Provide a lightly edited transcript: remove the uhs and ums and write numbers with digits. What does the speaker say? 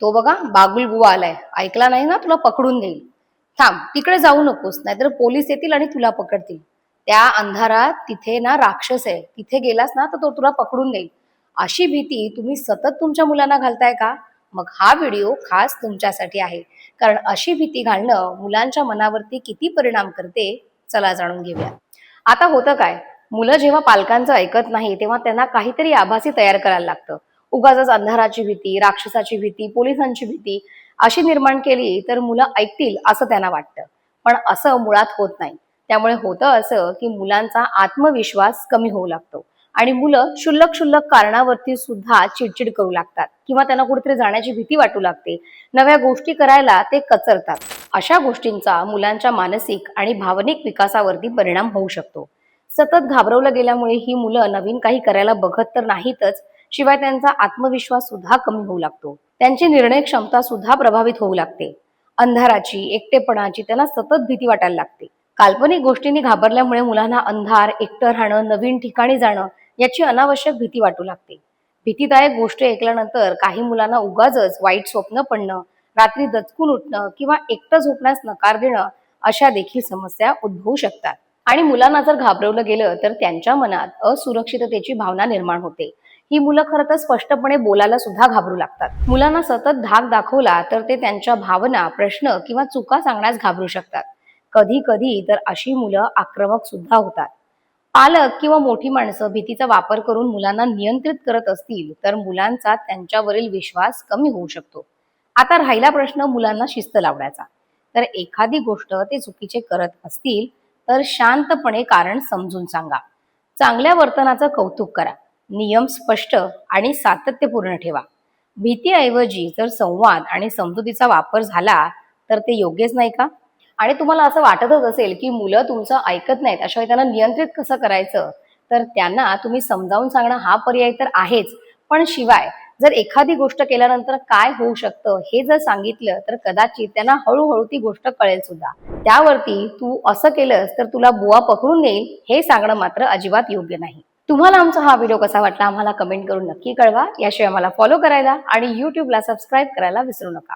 तो बघा बागुल बुवा आलाय, ऐकला नाही ना तुला पकडून देईल. थांब, तिकडे जाऊ नकोस, नाहीतर पोलीस येतील आणि तुला पकडतील. त्या अंधारात तिथे ना राक्षस आहे, तिथे गेलास ना तर तो तुला पकडून देईल. अशी भीती तुम्ही सतत तुमच्या मुलांना घालताय का? मग हा व्हिडिओ खास तुमच्यासाठी आहे. कारण अशी भीती घालणं मुलांच्या मनावरती किती परिणाम करते, चला जाणून घेऊया. आता होतं काय, मुलं जेव्हा पालकांचं ऐकत नाही तेव्हा त्यांना काहीतरी आभासी तयार करायला लागतं. उगाचच अंधाराची भीती, राक्षसाची भीती, पोलिसांची भीती अशी निर्माण केली तर मुलं ऐकतील असं त्यांना वाटतं. पण असं मुळात होत नाही. त्यामुळे होतं असं की मुलांचा आत्मविश्वास कमी होऊ लागतो आणि मुलं क्षुल्लक क्षुल्लक कारणावरती सुद्धा चिडचिड करू लागतात किंवा त्यांना कुठेतरी जाण्याची भीती वाटू लागते. नव्या गोष्टी करायला ते कचरतात. अशा गोष्टींचा मुलांच्या मानसिक आणि भावनिक विकासावरती परिणाम होऊ शकतो. सतत घाबरवलं गेल्यामुळे ही मुलं नवीन काही करायला बघत तर नाहीतच, शिवाय त्यांचा आत्मविश्वास सुद्धा कमी होऊ लागतो. त्यांची निर्णय क्षमता सुद्धा प्रभावित होऊ लागते. अंधाराची, एकटेपणाची त्यांना सतत भीती वाटायला लागते. काल्पनिक गोष्टींनी घाबरल्यामुळे मुलांना अंधार, एकटं राहणं, नवीन ठिकाणी जाणं याची अनावश्यक भीती वाटू लागते. भीतीदायक गोष्टी ऐकल्यानंतर काही मुलांना उगाचच वाईट स्वप्न पडणं, रात्री दचकून उठणं किंवा एकटं झोपण्यास नकार देणं अशा देखील समस्या उद्भवू शकतात. आणि मुलांना जर घाबरवलं गेलं तर त्यांच्या मनात असुरक्षिततेची भावना निर्माण होते. ही मुलं खरं तर स्पष्टपणे बोलायला सुद्धा घाबरू लागतात. मुलांना सतत धाक दाखवला तर ते त्यांच्या भावना, प्रश्न किंवा चुका सांगण्यास घाबरू शकतात. कधी कधी तर अशी मुलं आक्रमक सुद्धा होतात. पालक किंवा मोठी माणसं भीतीचा वापर करून मुलांना नियंत्रित करत असतील तर मुलांचा त्यांच्यावरील विश्वास कमी होऊ शकतो. आता राहिला प्रश्न मुलांना शिस्त लावण्याचा. तर एखादी गोष्ट ते चुकीचे करत असतील तर शांतपणे कारण समजून सांगा. चांगल्या वर्तनाचं कौतुक करा. नियम स्पष्ट आणि सातत्यपूर्ण ठेवा. भीतीऐवजी जर संवाद आणि समजुतीचा वापर झाला तर ते योग्यच नाही का? आणि तुम्हाला असं वाटतच असेल की मुलं तुमचं ऐकत नाहीत, अशा वेळी त्यांना नियंत्रित कसं करायचं, तर त्यांना तुम्ही समजावून सांगणं हा पर्याय तर आहेच. पण शिवाय जर एखादी गोष्ट केल्यानंतर काय होऊ शकतं हे जर सांगितलं तर कदाचित त्यांना हळूहळू ती गोष्ट कळेल सुद्धा. त्यावरती तू असं केलंस तर तुला बुवा पकडून देईल हे सांगणं मात्र अजिबात योग्य नाही. तुम्हाला आमचा हा व्हिडिओ कसा वाटला आम्हाला कमेंट करून नक्की कळवा. याशिवाय आम्हाला फॉलो करायला आणि यूट्यूबला सबस्क्राईब करायला विसरू नका.